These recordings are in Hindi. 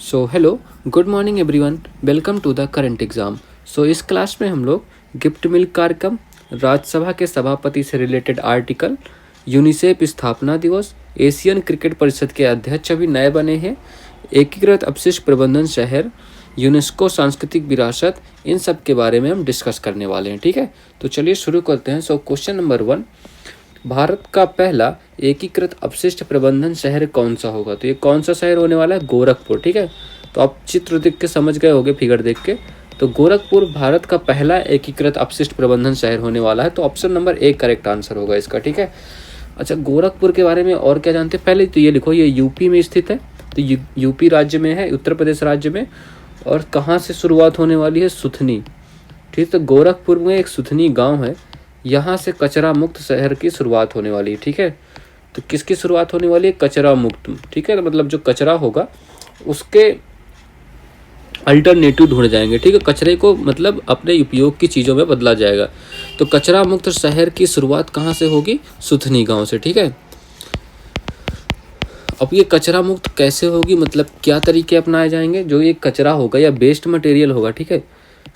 So hello, good morning everyone, welcome to the current exam. इस क्लास में हम लोग गिफ्ट मिल्क कार्यक्रम, राज्यसभा के सभापति से रिलेटेड आर्टिकल, यूनिसेफ स्थापना दिवस, एशियन क्रिकेट परिषद के अध्यक्ष अभी नए बने हैं, एकीकृत अपशिष्ट प्रबंधन शहर, यूनेस्को सांस्कृतिक विरासत, इन सब के बारे में हम डिस्कस करने वाले हैं। ठीक है, तो चलिए शुरू करते हैं। क्वेश्चन नंबर 1, भारत का पहला एकीकृत अपशिष्ट प्रबंधन शहर कौन सा होगा? तो ये कौन सा शहर होने वाला है? गोरखपुर। ठीक है, तो आप चित्र देख के समझ गए होंगे, फिगर देख के। तो गोरखपुर भारत का पहला एकीकृत अपशिष्ट प्रबंधन शहर होने वाला है। तो ऑप्शन नंबर 1 करेक्ट आंसर होगा इसका। ठीक है, अच्छा, गोरखपुर के बारे में और क्या जानते हैं? पहले तो ये लिखो, ये यूपी में स्थित है। तो यूपी राज्य में है, उत्तर प्रदेश राज्य में। और कहाँ से शुरुआत होने वाली है? सुथनी। ठीक, तो गोरखपुर में एक सुथनी गाँव है, यहाँ से कचरा मुक्त शहर की शुरुआत होने वाली है। ठीक है, तो किसकी शुरुआत होने वाली है? कचरा मुक्त। ठीक है, तो मतलब जो कचरा होगा उसके अल्टरनेटिव ढूंढे जाएंगे। ठीक है, कचरे को मतलब अपने उपयोग की चीज़ों में बदला जाएगा। तो कचरा मुक्त शहर की शुरुआत कहाँ से होगी? सुथनी गांव से। ठीक है, अब ये कचरा मुक्त कैसे होगी, मतलब क्या तरीके अपनाए जाएंगे? जो ये कचरा होगा या वेस्ट मटेरियल होगा, ठीक है,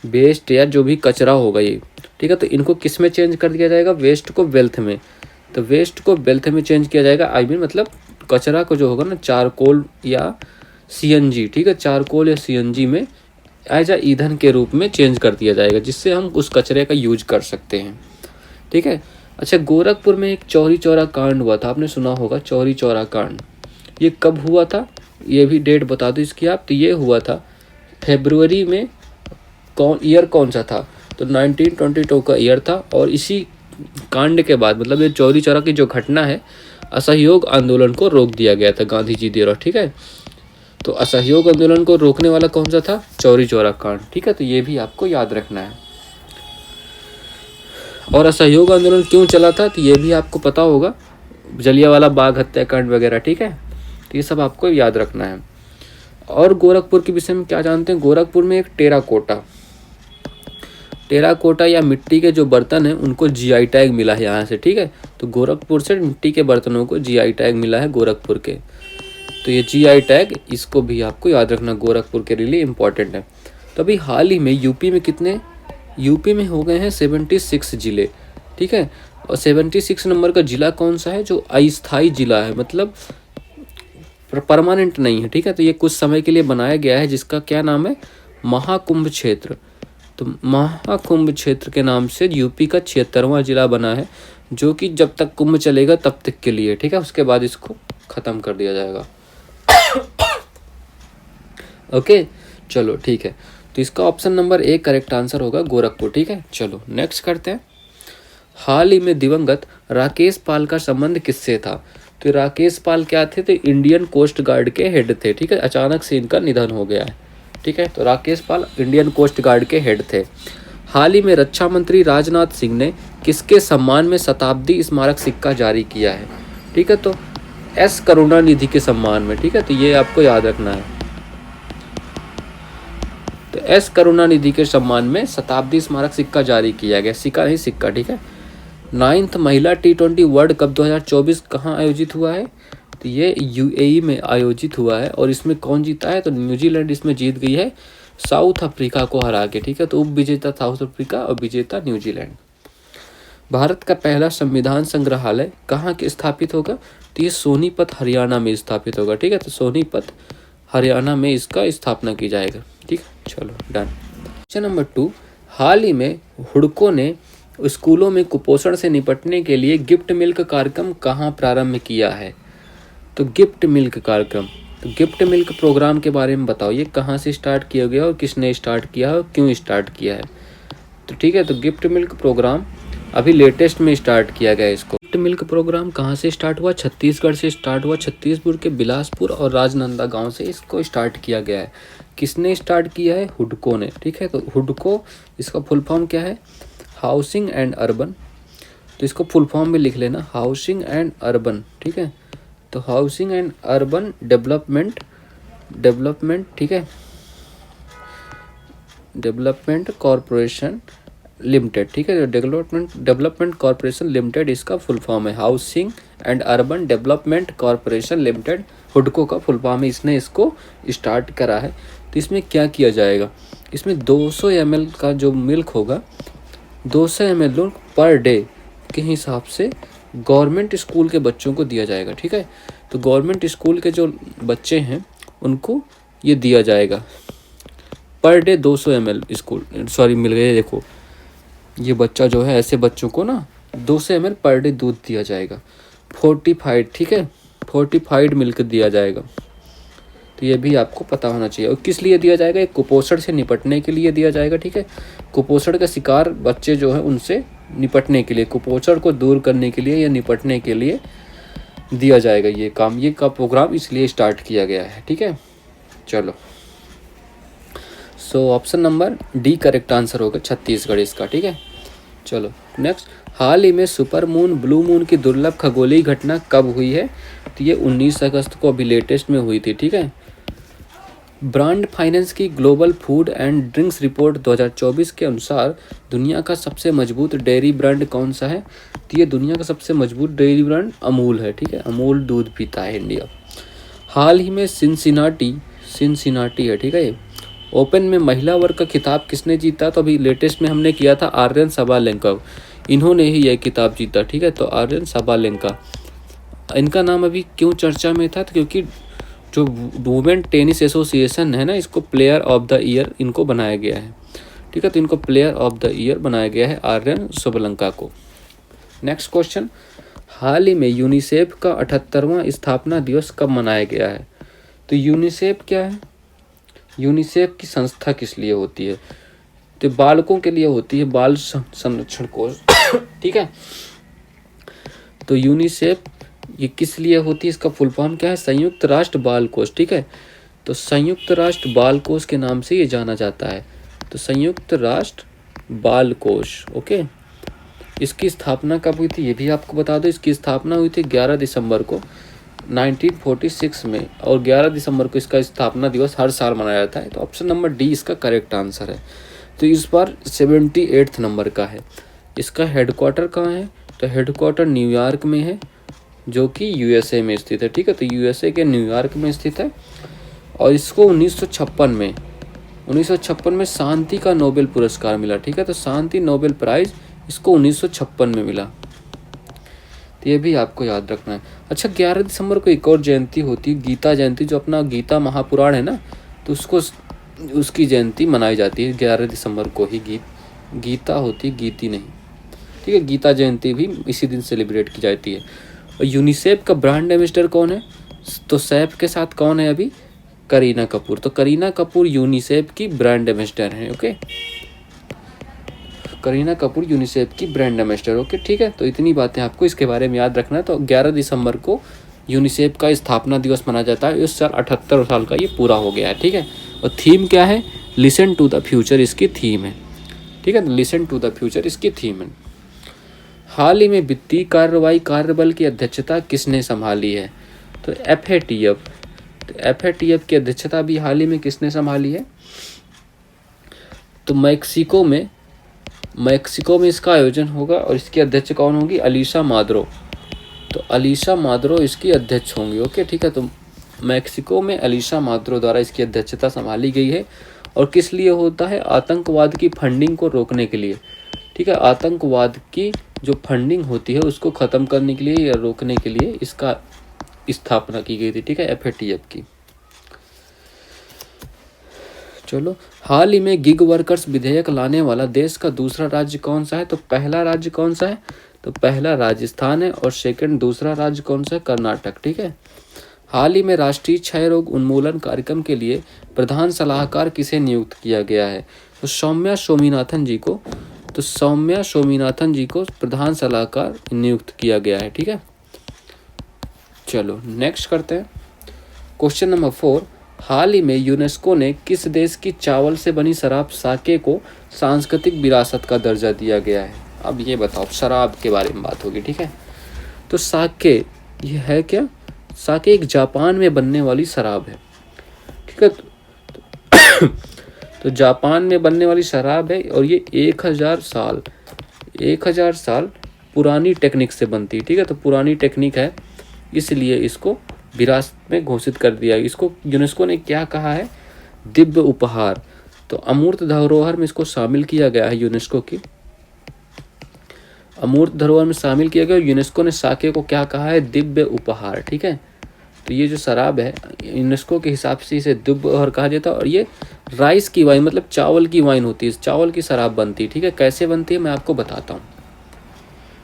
वेस्ट या जो भी कचरा होगा ये, ठीक है, तो इनको किस में चेंज कर दिया जाएगा? वेस्ट को वेल्थ में। तो वेस्ट को वेल्थ में चेंज किया जाएगा। आई मीन मतलब कचरा को जो होगा ना, चारकोल या सीएनजी, ठीक है, चारकोल या सीएनजी में एज ईंधन के रूप में चेंज कर दिया जाएगा, जिससे हम उस कचरे का यूज कर सकते हैं। ठीक है, अच्छा, गोरखपुर में एक चौरी चौरा कांड हुआ था, आपने सुना होगा चौरी चौरा कांड। ये कब हुआ था? ये भी डेट बता दो इसकी आप। तो ये हुआ था फरवरी में। ईयर कौन सा था? तो 1922 का ईयर था। और इसी कांड के बाद, मतलब ये चौरी चौरा की जो घटना है, असहयोग आंदोलन को रोक दिया गया था गांधी जी द्वारा। ठीक है, तो असहयोग आंदोलन को रोकने वाला कौन सा था? चौरी चौरा कांड। ठीक है, तो ये भी आपको याद रखना है। और असहयोग आंदोलन क्यों चला था? तो ये भी आपको पता होगा, जलियांवाला बाग हत्याकांड वगैरह। ठीक है, तो ये सब आपको याद रखना है। और गोरखपुर के विषय में क्या जानते हैं? गोरखपुर में एक टेराकोटा या मिट्टी के जो बर्तन हैं उनको जीआई टैग मिला है यहाँ से। ठीक है, तो गोरखपुर से मिट्टी के बर्तनों को जीआई टैग मिला है गोरखपुर के। तो ये जीआई टैग, इसको भी आपको याद रखना, गोरखपुर के लिए इम्पोर्टेंट है। तो अभी हाल ही में यूपी में हो गए हैं 76 जिले। ठीक है, और 76 नंबर का जिला कौन सा है? जो अस्थायी जिला है, मतलब परमानेंट नहीं है। ठीक है, तो ये कुछ समय के लिए बनाया गया है, जिसका क्या नाम है? महाकुंभ क्षेत्र। तो महाकुंभ क्षेत्र के नाम से यूपी का 76वां जिला बना है, जो कि जब तक कुंभ चलेगा तब तक के लिए। ठीक है, उसके बाद इसको खत्म कर दिया जाएगा। ओके, चलो ठीक है, तो इसका ऑप्शन नंबर 1 करेक्ट आंसर होगा, गोरखपुर। ठीक है, चलो नेक्स्ट करते हैं। हाल ही में दिवंगत राकेश पाल का संबंध किससे था? तो राकेश पाल क्या थे? तो इंडियन कोस्ट गार्ड के हेड थे। ठीक है, अचानक से इनका निधन हो गया है। ठीक है, तो राकेश पाल इंडियन कोस्ट गार्ड के हेड थे। हाल ही में रक्षा मंत्री राजनाथ सिंह ने किसके सम्मान में शताब्दी स्मारक सिक्का जारी किया है? ठीक है, तो एस करुणानिधि के सम्मान में। ठीक है, तो ये आपको याद रखना है। तो एस करुणानिधि के सम्मान में शताब्दी स्मारक सिक्का जारी किया गया, सिक्का नहीं सिक्का। ठीक है, 9th महिला T20 वर्ल्ड कप 2024 कहाँ आयोजित हुआ है? तो ये यूएई में आयोजित हुआ है। और इसमें कौन जीता है? तो न्यूजीलैंड इसमें जीत गई है साउथ अफ्रीका को हरा के। ठीक है, तो उप विजेता साउथ अफ्रीका और विजेता न्यूजीलैंड। भारत का पहला संविधान संग्रहालय कहाँ के स्थापित होगा? तो ये सोनीपत हरियाणा में स्थापित होगा। ठीक है, तो सोनीपत हरियाणा में इसका स्थापना की जाएगा। ठीक है, चलो डन। क्वेश्चन नंबर 2, हाल ही में हुडको ने स्कूलों में कुपोषण से निपटने के लिए गिफ्ट मिल्क कार्यक्रम कहाँ प्रारंभ किया है? तो गिफ्ट मिल्क कार्यक्रम, तो गिफ्ट मिल्क प्रोग्राम के बारे में बताओ, ये कहाँ से स्टार्ट किया गया और किसने स्टार्ट किया और क्यों स्टार्ट किया है? तो ठीक है, तो गिफ्ट मिल्क प्रोग्राम अभी लेटेस्ट में स्टार्ट किया गया है। इसको गिफ्ट मिल्क प्रोग्राम कहाँ से स्टार्ट हुआ? छत्तीसगढ़ से स्टार्ट हुआ। छत्तीसगढ़ के बिलासपुर और राजनांदगांव गांव से इसको स्टार्ट किया गया है। किसने स्टार्ट किया है? हुडको ने। ठीक है, तो हुडको, इसका फुल फॉर्म क्या है? Housing and urban. तो इसको फुल फॉर्म में लिख लेना, हाउसिंग एंड अर्बन। ठीक है, तो हाउसिंग एंड अर्बन डेवलपमेंट। ठीक है, डेवलपमेंट कॉरपोरेशन लिमिटेड। ठीक है, डेवलपमेंट कॉरपोरेशन लिमिटेड इसका फुल फॉर्म है, housing and urban development corporation limited हुडको का फुल फॉर्म है, इसने इसको स्टार्ट करा है। तो इसमें क्या किया जाएगा, इसमें 200 ml का जो मिल्क होगा, 200 ml पर डे के हिसाब से गवर्नमेंट स्कूल के बच्चों को दिया जाएगा, ठीक है। तो गवर्नमेंट स्कूल के जो बच्चे हैं उनको ये दिया जाएगा पर डे 200 ml स्कूल, सॉरी मिल गए, देखो ये बच्चा जो है, ऐसे बच्चों को ना 200 ml पर डे दूध दिया जाएगा, फोर्टिफाइड, ठीक है, फोर्टिफाइड मिल्क दिया जाएगा। तो ये भी आपको पता होना चाहिए। और किस लिए दिया जाएगा, एक कुपोषण से निपटने के लिए दिया जाएगा, ठीक है। कुपोषण का शिकार बच्चे जो है उनसे निपटने के लिए, कुपोषण को दूर करने के लिए या निपटने के लिए दिया जाएगा ये काम, ये का प्रोग्राम इसलिए स्टार्ट किया गया है, ठीक है। चलो, so option number D correct answer होगा छत्तीसगढ़ इसका, ठीक है। चलो नेक्स्ट, हाल ही में सुपर मून ब्लू मून की दुर्लभ खगोलीय घटना कब हुई है, तो ये 19 अगस्त को अभी लेटेस्ट में हुई थी, ठीक है। ब्रांड फाइनेंस की global food and drinks report 2024 के अनुसार दुनिया का सबसे मजबूत डेयरी ब्रांड कौन सा है, तो ये दुनिया का सबसे मजबूत डेयरी ब्रांड अमूल है, ठीक है। अमूल दूध पीता है इंडिया। हाल ही में सिनसिनाटी है, ठीक है। ओपन में महिला वर्ग का खिताब किसने जीता, तो अभी लेटेस्ट में हमने किया था आर्यन सबालेंका, इन्होंने ही यह खिताब जीता, ठीक है। तो आर्यन सबालेंका, इनका नाम अभी क्यों चर्चा में था, तो क्योंकि जो वुमेन टेनिस एसोसिएशन है ना, इसको प्लेयर ऑफ द ईयर इनको बनाया गया है, ठीक है। तो इनको प्लेयर ऑफ द ईयर बनाया गया है आर्यन सबालेंका को। नेक्स्ट क्वेश्चन, हाल ही में यूनिसेफ का 78वां स्थापना दिवस कब मनाया गया है, तो यूनिसेफ क्या है, यूनिसेफ की संस्था किस लिए होती है, तो बालकों के लिए होती है, बाल संरक्षण कोष, ठीक है। तो यूनिसेफ ये किस लिए होती है, इसका फुल फॉर्म क्या है, संयुक्त राष्ट्र बाल कोष, ठीक है। तो संयुक्त राष्ट्र बाल कोष के नाम से ये जाना जाता है, तो संयुक्त राष्ट्र बाल कोष, ओके। इसकी स्थापना कब हुई थी, ये भी आपको बता दो, इसकी स्थापना हुई थी 11 दिसंबर को 1946 में, और 11 दिसंबर को इसका स्थापना दिवस हर साल मनाया जाता है। तो ऑप्शन नंबर डी इसका करेक्ट आंसर है। तो इस बार 78 नंबर का है। इसका हेडक्वार्टर कहाँ है, तो हेडक्वार्टर न्यूयॉर्क में है, जो कि यूएसए में स्थित है, ठीक है। तो यूएसए के न्यूयॉर्क में स्थित है। और इसको 1956 में शांति का नोबेल पुरस्कार मिला, ठीक है। तो शांति नोबेल प्राइज इसको 1956 में मिला, तो ये भी आपको याद रखना है। अच्छा, 11 दिसंबर को एक और जयंती होती है, गीता जयंती, जो अपना गीता महापुराण है ना, तो उसकी जयंती मनाई जाती है 11 दिसंबर को ही। गीता होती है, गीती नहीं, ठीक है। गीता जयंती भी इसी दिन सेलिब्रेट की जाती है। और यूनिसेफ का ब्रांड एम्बेसडर कौन है, तो सैफ के साथ कौन है अभी, करीना कपूर। तो करीना कपूर यूनिसेफ की ब्रांड एम्बेसडर हैं, ओके। करीना कपूर यूनिसेफ की ब्रांड एम्बेसडर, ओके, ठीक है। तो इतनी बातें आपको इसके बारे में याद रखना है। तो 11 दिसंबर को यूनिसेफ का स्थापना दिवस मनाया जाता है। इस साल 78 साल का ये पूरा हो गया है, ठीक है। और थीम क्या है, लिसन टू द फ्यूचर इसकी थीम है, ठीक है। लिसन टू द फ्यूचर इसकी थीम है। हाल ही में वित्तीय कार्रवाई कार्यबल की अध्यक्षता किसने संभाली है, तो FATF। तो FATF की अध्यक्षता भी हाल ही में किसने संभाली है, तो मैक्सिको में इसका आयोजन होगा। और इसकी अध्यक्ष कौन होगी, अलीशा माद्रो। तो अलीशा माद्रो इसकी अध्यक्ष होंगी, ओके, ठीक है। तो मैक्सिको में अलीशा माद्रो द्वारा इसकी अध्यक्षता संभाली गई है। और किस लिए होता है, आतंकवाद की फंडिंग को रोकने के लिए, ठीक है। आतंकवाद की जो फंडिंग होती है उसको ख़त्म करने के लिए या रोकने के लिए इसका स्थापना की गई थी, ठीक है, FATF की। चलो, हाल ही में गिग वर्कर्स विधेयक लाने वाला देश का दूसरा राज्य कौन सा है, तो पहला राज्य कौन सा है, तो पहला राजस्थान है। और दूसरा राज्य कौन सा है, कर्नाटक, ठीक है। हाल ही में राष्ट्रीय क्षय रोग उन्मूलन कार्यक्रम के लिए प्रधान सलाहकार किसे नियुक्त किया गया है, तो सौम्या स्वामीनाथन जी को प्रधान सलाहकार नियुक्त किया गया है, ठीक है। चलो नेक्स्ट करते हैं क्वेश्चन नंबर 4। हाल ही में यूनेस्को ने किस देश की चावल से बनी शराब साके को सांस्कृतिक विरासत का दर्जा दिया गया है। अब ये बताओ, शराब के बारे में बात होगी, ठीक है। तो साके ये है क्या, साके एक जापान में बनने वाली शराब है, ठीक है। तो जापान में बनने वाली शराब है और ये 1000 साल पुरानी टेक्निक से बनती है, ठीक है। तो पुरानी टेक्निक है, इसलिए इसको विरासत में घोषित कर दिया। इसको यूनेस्को ने क्या कहा है? दिव्य उपहार। तो अमूर्त धरोहर में इसको शामिल किया गया है यूनेस्को की, अमूर्त धरोहर में शामिल किया गया। यूनेस्को ने साके को क्या कहा है? दिव्य उपहार। ठीक है, तो ये जो शराब है यूनेस्को के हिसाब से इसे दिव्य उपहार कहा जाता है। और ये राइस की वाइन मतलब चावल की वाइन होती है, चावल की शराब बनती है। ठीक है, कैसे बनती है मैं आपको बताता हूँ।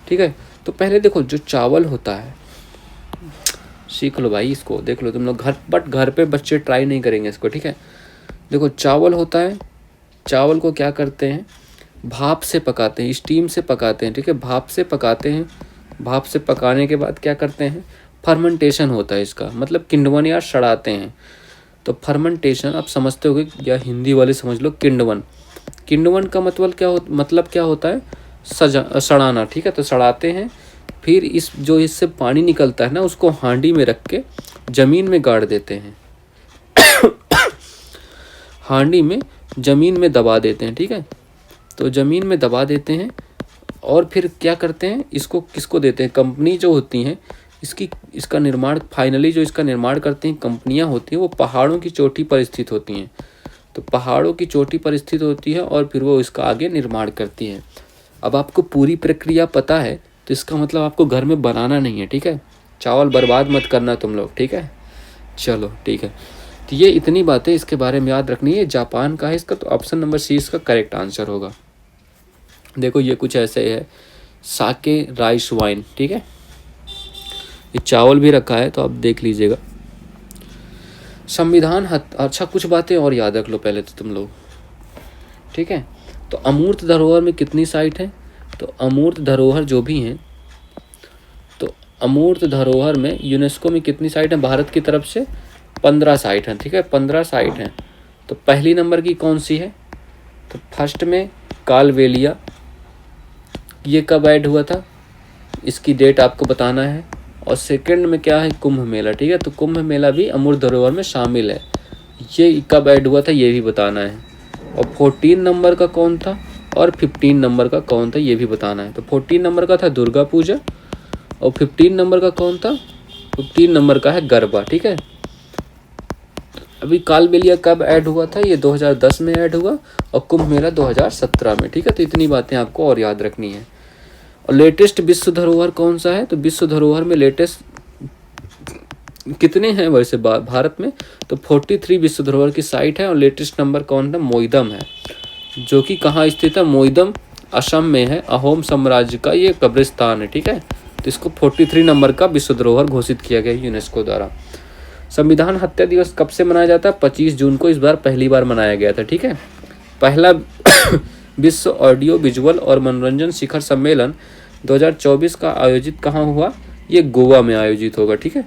ठीक है, तो पहले देखो जो चावल होता है, सीख लो भाई इसको, देख लो तुम लोग घर, बट घर पे बच्चे ट्राई नहीं करेंगे इसको। ठीक है, देखो चावल होता है, चावल को क्या करते हैं? भाप से पकाते हैं, स्टीम से पकाते हैं। ठीक है, भाप से पकाते हैं। भाप से पकाने के बाद क्या करते हैं? फर्मेंटेशन होता है इसका, मतलब किण्वन या सड़ाते हैं। तो फर्मेंटेशन आप समझते होगे, या हिंदी वाले समझ लो किण्वन। किण्वन का मतलब क्या होता है? सड़ाना। ठीक है, तो सड़ाते हैं, फिर इस जो इससे पानी निकलता है ना, उसको हांडी में रख के जमीन में गाड़ देते हैं हांडी में जमीन में दबा देते हैं। ठीक है, तो ज़मीन में दबा देते हैं और फिर क्या करते हैं? इसको किसको देते हैं? कंपनी जो होती हैं इसका निर्माण, फाइनली जो इसका निर्माण करती हैं कंपनियां होती हैं, वो पहाड़ों की चोटी पर स्थित होती हैं। तो पहाड़ों की चोटी पर स्थित होती है और फिर वो इसका आगे निर्माण करती हैं। अब आपको पूरी प्रक्रिया पता है तो इसका मतलब आपको घर में बनाना नहीं है। ठीक है, चावल बर्बाद मत करना तुम लोग। ठीक है, चलो ठीक है, तो ये इतनी बातें इसके बारे में याद रखनी है। जापान का है इसका, तो ऑप्शन नंबर सी इसका करेक्ट आंसर होगा। देखो ये कुछ ऐसे है, साके राइस वाइन। ठीक है, ये चावल भी रखा है तो आप देख लीजिएगा। संविधान अच्छा कुछ बातें और याद रख लो पहले तो तुम लोग। ठीक है, तो अमूर्त धरोहर में कितनी साइट है? तो अमूर्त धरोहर जो भी हैं, तो अमूर्त धरोहर में यूनेस्को में कितनी साइट है? भारत की तरफ से 15 साइट हैं। ठीक है, 15 साइट हैं। तो पहली नंबर की कौन सी है? तो फर्स्ट में कालबेलिया, ये कब ऐड हुआ था? इसकी डेट आपको बताना है। और सेकंड में क्या है? कुंभ मेला। ठीक है, तो कुंभ मेला भी अमूर्त धरोहर में शामिल है, ये कब ऐड हुआ था ये भी बताना है। और 14 नंबर का कौन था और 15 नंबर का कौन था ये भी बताना है। तो 14 नंबर का था दुर्गा पूजा और 15 नंबर का कौन था? 15 नंबर का है गरबा। ठीक है, अभी कालबेलिया कब ऐड हुआ था? ये 2010 में ऐड हुआ और कुंभ मेला 2017 में। ठीक है, तो इतनी बातें आपको और याद रखनी है। और लेटेस्ट विश्व धरोहर कौन सा है? तो विश्व धरोहर में लेटेस्ट कितने हैं वैसे भारत में? तो 43 विश्व धरोहर की साइट है और लेटेस्ट नंबर कौन है? मोइदम है, जो कि कहाँ स्थित है? मोइदम असम में है, अहोम साम्राज्य का ये कब्रिस्तान है। ठीक है, तो इसको 43 नंबर का विश्व धरोहर घोषित किया गया यूनेस्को द्वारा। संविधान हत्या दिवस कब से मनाया जाता है? 25 जून को इस बार पहली बार मनाया गया था। ठीक है, पहला विश्व ऑडियो विजुअल और मनोरंजन शिखर सम्मेलन 2024 का आयोजित कहाँ हुआ? ये गोवा में आयोजित होगा। ठीक है,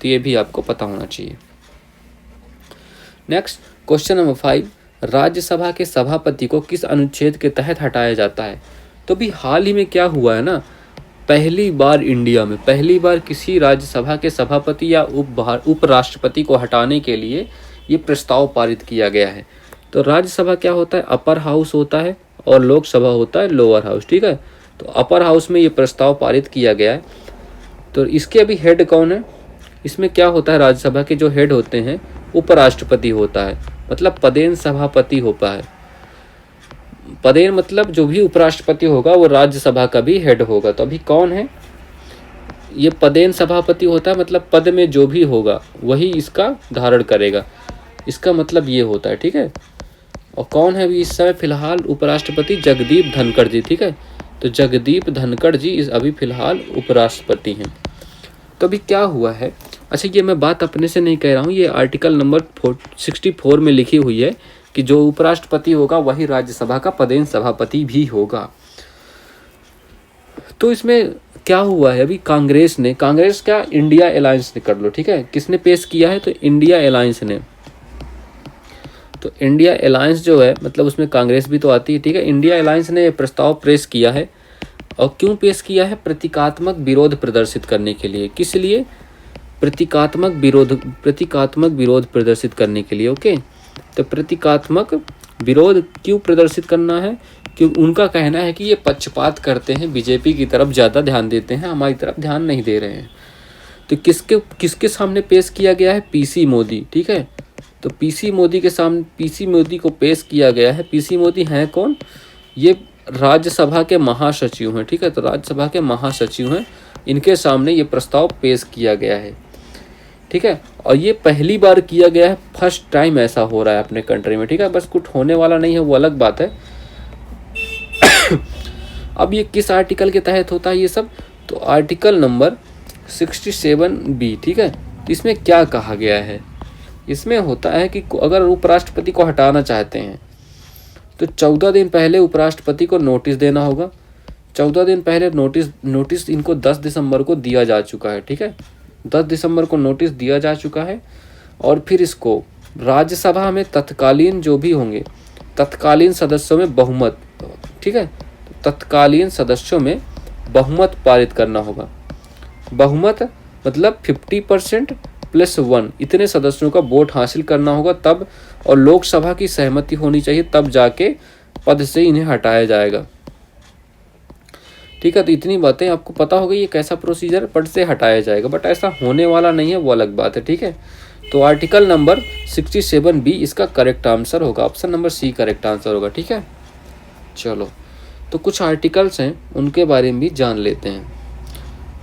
तो ये भी आपको पता होना चाहिए। नेक्स्ट क्वेश्चन नंबर 5, राज्यसभा के सभापति को किस अनुच्छेद के तहत हटाया जाता है? तो भी हाल ही में क्या हुआ है ना, पहली बार इंडिया में पहली बार किसी राज्यसभा के सभापति या उपराष्ट्रपति को हटाने के लिए ये प्रस्ताव पारित किया गया है। तो राज्यसभा क्या होता है? अपर हाउस होता है और लोकसभा होता है लोअर हाउस। ठीक है, तो अपर हाउस में ये प्रस्ताव पारित किया गया है। तो इसके अभी हेड कौन है? इसमें क्या होता है? राज्यसभा के जो हेड होते हैं उपराष्ट्रपति होता है, मतलब पदेन सभापति होता है। पदेन मतलब जो भी उपराष्ट्रपति होगा वो राज्यसभा का भी हेड होगा। तो अभी कौन है? ये पदेन सभापति होता है, मतलब पद में जो भी होगा वही इसका धारण करेगा, इसका मतलब ये होता है। ठीक है, और कौन है अभी इस समय फिलहाल उपराष्ट्रपति? जगदीप धनखड़ जी। ठीक है, तो जगदीप धनखड़ जी इस अभी फिलहाल उपराष्ट्रपति हैं। तो अभी क्या हुआ है? अच्छा, ये मैं बात अपने से नहीं कह रहा हूँ, ये आर्टिकल नंबर 64 में लिखी हुई है कि जो उपराष्ट्रपति होगा वही राज्यसभा का पदेन सभापति भी होगा। तो इसमें क्या हुआ है? अभी कांग्रेस क्या, इंडिया अलायंस ने कर लो। ठीक है, किसने पेश किया है? तो इंडिया अलायंस ने। तो इंडिया अलायंस जो है मतलब उसमें कांग्रेस भी तो आती है। ठीक है, इंडिया अलायंस ने प्रस्ताव पेश किया है। और क्यों पेश किया है? प्रतीकात्मक विरोध प्रदर्शित करने के लिए। किस लिए? प्रतीकात्मक विरोध प्रदर्शित करने के लिए। ओके, तो प्रतीकात्मक विरोध क्यों प्रदर्शित करना है? क्योंकि उनका कहना है कि ये पक्षपात करते हैं, बीजेपी की तरफ ज़्यादा ध्यान देते हैं, हमारी तरफ ध्यान नहीं दे रहे हैं। तो किसके सामने पेश किया गया है? पीसी मोदी, ठीक है। तो पीसी मोदी के सामने, पीसी मोदी को पेश किया गया है। पीसी मोदी हैं कौन? ये राज्यसभा के महासचिव हैं, ठीक है। तो राज्यसभा के महासचिव हैं, इनके सामने ये प्रस्ताव पेश किया गया है, ठीक है। और ये पहली बार किया गया है, फर्स्ट टाइम ऐसा हो रहा है अपने कंट्री में, ठीक है। बस कुछ होने वाला नहीं है, वो अलग बात है। अब ये किस आर्टिकल के तहत होता है ये सब? तो आर्टिकल नंबर 67B, ठीक है। तो इसमें क्या कहा गया है? इसमें होता है कि अगर उपराष्ट्रपति को हटाना चाहते हैं तो 14 दिन पहले उपराष्ट्रपति को नोटिस देना होगा। 14 दिन पहले नोटिस इनको 10 दिसंबर को दिया जा चुका है, ठीक है। 10 दिसंबर को नोटिस दिया जा चुका है। और फिर इसको राज्यसभा में तत्कालीन जो भी होंगे, तत्कालीन सदस्यों में बहुमत, ठीक है, तत्कालीन सदस्यों में बहुमत पारित करना होगा। बहुमत मतलब 50% + 1 इतने सदस्यों का वोट हासिल करना होगा तब, और लोकसभा की सहमति होनी चाहिए, तब जाके पद से इन्हें हटाया जाएगा, ठीक है। तो इतनी बातें आपको पता हो गई, ये कैसा प्रोसीजर, पद से हटाया जाएगा। बट ऐसा होने वाला नहीं है, वो अलग बात है, ठीक है। तो आर्टिकल नंबर 67B इसका करेक्ट आंसर होगा, option number C correct answer होगा, ठीक है। चलो, तो कुछ आर्टिकल्स हैं उनके बारे में भी जान लेते हैं,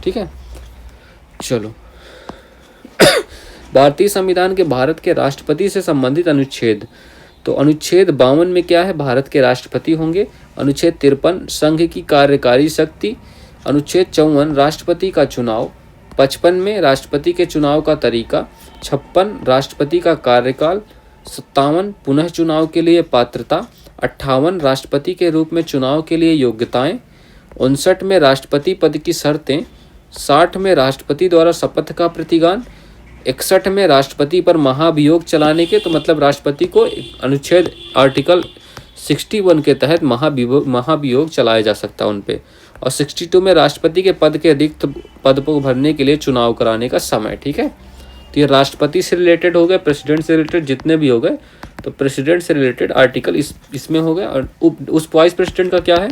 ठीक है। चलो, भारतीय संविधान के भारत के राष्ट्रपति से संबंधित अनुच्छेद। तो अनुच्छेद 52 में क्या है? भारत के राष्ट्रपति होंगे। अनुच्छेद 53 संघ की कार्यकारी शक्ति। अनुच्छेद 54 राष्ट्रपति का चुनाव। 55 में राष्ट्रपति के चुनाव का तरीका। 56 राष्ट्रपति का कार्यकाल। 57 पुनः चुनाव के लिए पात्रता। 58 राष्ट्रपति के रूप में चुनाव के लिए योग्यताएं। 59 में राष्ट्रपति पद की शर्तें। 60 में राष्ट्रपति द्वारा शपथ का प्रतिज्ञान। 61 में राष्ट्रपति पर महाभियोग चलाने के, तो मतलब राष्ट्रपति को अनुच्छेद आर्टिकल 61 के तहत महाभियोग चलाया जा सकता है उन पे। और 62 में राष्ट्रपति के पद के रिक्त पद को भरने के लिए चुनाव कराने का समय, ठीक है। तो ये राष्ट्रपति से रिलेटेड हो गए, प्रेसिडेंट से रिलेटेड जितने भी हो गए, तो प्रेसिडेंट से रिलेटेड आर्टिकल इसमें हो गए। और उस वाइस प्रेसिडेंट का क्या है?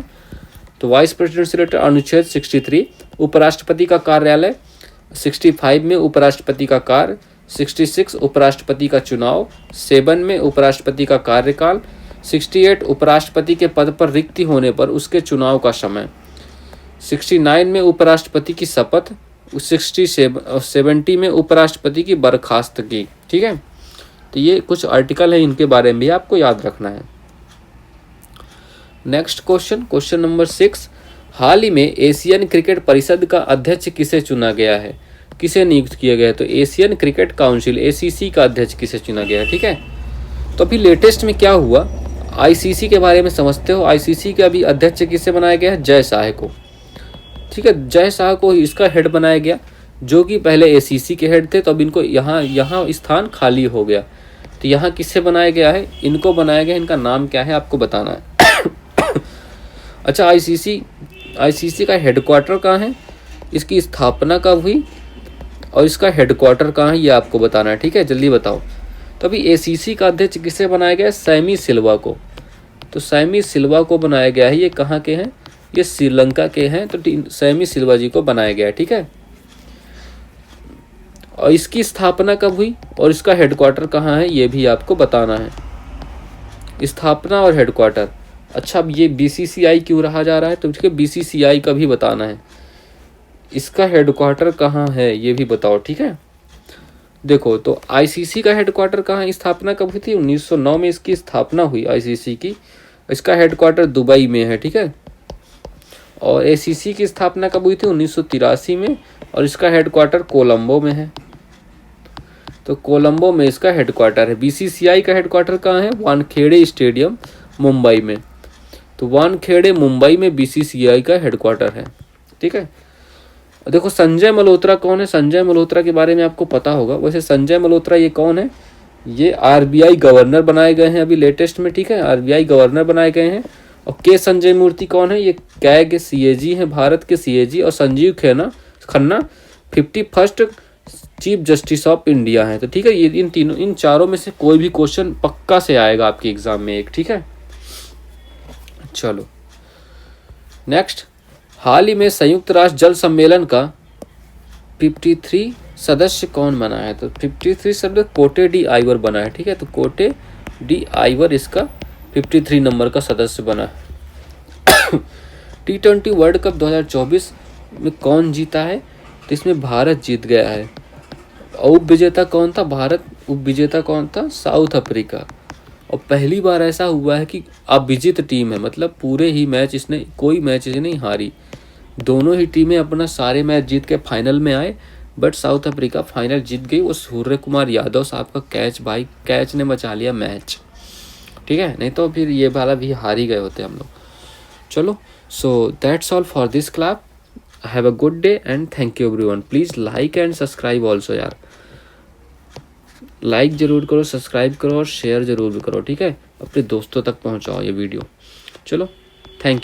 तो वाइस प्रेसिडेंट से रिलेटेड अनुच्छेद 63 उपराष्ट्रपति का कार्यालय। 65 में उपराष्ट्रपति का कार्य। 66 उपराष्ट्रपति का चुनाव। 7 में उपराष्ट्रपति का कार्यकाल। 68 उपराष्ट्रपति के पद पर रिक्ति होने पर उसके चुनाव का समय। 69 में उपराष्ट्रपति की शपथ। 70 में उपराष्ट्रपति की बर्खास्तगी, ठीक है। तो ये कुछ आर्टिकल है, इनके बारे में भी आपको याद रखना है। नेक्स्ट क्वेश्चन नंबर 6, हाल ही में एशियन क्रिकेट परिषद का अध्यक्ष किसे चुना गया है? किसे नियुक्त किया गया है? तो एशियन क्रिकेट काउंसिल ACC का अध्यक्ष किसे चुना गया है, ठीक है। तो अभी लेटेस्ट में क्या हुआ, ICC के बारे में समझते हो। ICC का अभी अध्यक्ष किसे बनाया गया है? जय शाह को, ठीक है। जय शाह को इसका हेड बनाया गया, जो कि पहले ACC के हेड थे, तो अब इनको यहाँ स्थान खाली हो गया। तो यहाँ किससे बनाया गया है? इनको बनाया गया, इनका नाम क्या है आपको बताना है। अच्छा, ICC का हेडक्वार्टर कहाँ है, इसकी स्थापना कब हुई और इसका हेडक्वार्टर कहाँ है, ये आपको बताना है, ठीक है। जल्दी बताओ। तो अभी ACC का अध्यक्ष किसे बनाया गया है? सैमी सिल्वा को। तो सैमी सिल्वा को बनाया गया है। ये कहाँ के हैं? ये श्रीलंका के हैं। तो सैमी सिल्वा जी को बनाया गया है, ठीक है। और इसकी स्थापना कब हुई और इसका हेडक्वार्टर कहाँ है, ये भी आपको बताना है। स्थापना और हेडक्वार्टर। अच्छा, अब ये BCCI क्यों रहा जा रहा है? तो इसके BCCI का भी बताना है। इसका हेडक्वार्टर कहाँ है ये भी बताओ, ठीक है। देखो, तो ICC का हेडक्वार्टर कहाँ है? स्थापना कब हुई थी? 1909 में इसकी स्थापना हुई ICC की। इसका हेडक्वार्टर दुबई में है, ठीक है। और ACC की स्थापना कब हुई थी? 1983 में, और इसका हेडक्वार्टर कोलंबो में है। तो कोलंबो में इसका हेडक्वार्टर है। BCCI का हेडक्वार्टर कहाँ है? वानखेड़े स्टेडियम, मुंबई में। तो वानखेड़े मुंबई में BCCI का हेडक्वार्टर है, ठीक है। देखो, संजय मल्होत्रा कौन है? संजय मल्होत्रा के बारे में आपको पता होगा। वैसे संजय मल्होत्रा ये कौन है? ये RBI गवर्नर बनाए गए हैं अभी लेटेस्ट में, ठीक है। RBI गवर्नर बनाए गए हैं। और के संजय मूर्ति कौन है? ये कैग CAG हैं, भारत के CAG। और Sanjeev Khanna 51st chief justice of India है। तो ठीक है, ये इन चारों में से कोई भी क्वेश्चन पक्का से आएगा आपके एग्जाम में एक, ठीक है। चलो नेक्स्ट, हाल ही में संयुक्त राष्ट्र जल सम्मेलन का 53 सदस्य कौन बना है? तो 53 सदस्य कोटे डी आइवर बना है, ठीक है। तो कोटे डी आइवर इसका 53 नंबर का सदस्य बना है। T20 वर्ल्ड कप 2024 में कौन जीता है? तो इसमें भारत जीत गया है। उप विजेता कौन था? भारत। उप विजेता कौन था? South Africa. और पहली बार ऐसा हुआ है कि अविजित टीम है, मतलब पूरे ही मैच इसने, कोई मैच इसने नहीं हारी। दोनों ही टीमें अपना सारे मैच जीत के फाइनल में आए, बट साउथ अफ्रीका फाइनल जीत गई। वो सूर्य कुमार यादव साहब का कैच, भाई कैच ने बचा लिया मैच, ठीक है। नहीं तो फिर ये वाला भी हार ही गए होते हम लोग। चलो, so that's all for this club. Have a good day and thank you everyone. Please like and subscribe also यार। लाइक ज़रूर करो, सब्सक्राइब करो और शेयर ज़रूर भी करो, ठीक है। अपने दोस्तों तक पहुंचाओ ये वीडियो। चलो, थैंक यू।